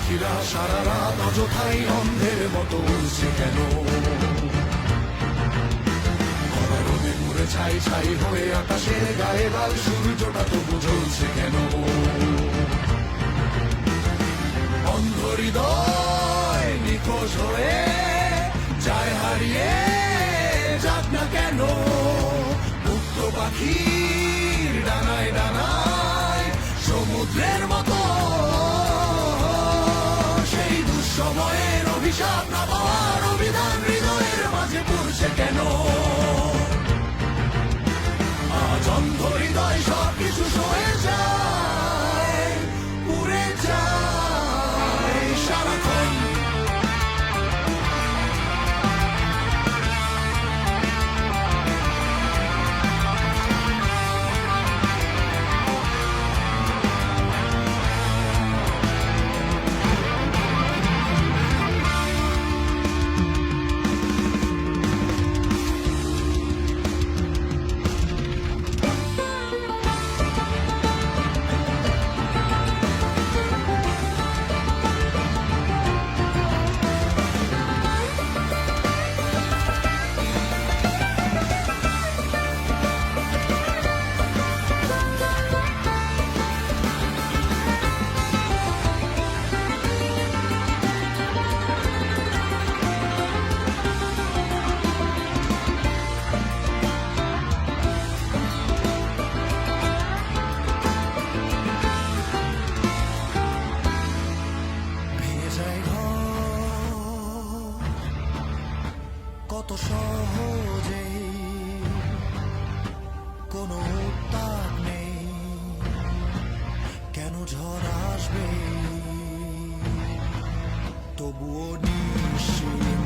পাখিরা সারা রাত অযথাই অন্ধের মতো উড়ছে কেন? রোদে পুড়ে ছাই ছাই হয়ে আকাশের গায়ে লাল সূর্যটা তবু জ্বলছে কেন? অন্ধ হৃদয় নিখোঁজ হয়ে যায় হারিয়ে যাক না কেন? মুক্ত পাখির ডানায় ডানায় সমুদ্রের মতো সেই দুঃসময়ের অভিশাপ না পাওয়ার অভিধান হৃদয়ের মাঝে পড়ছে কেন? আজ অন্ধ হৃদয় সব কিছু সয়ে যায়, পুড়ে যায় সারাক্ষণ। কত সহজেই কোনো উত্তাপ নেই, কেন ঝড় আসবে তবুও নিশ্চিন্ত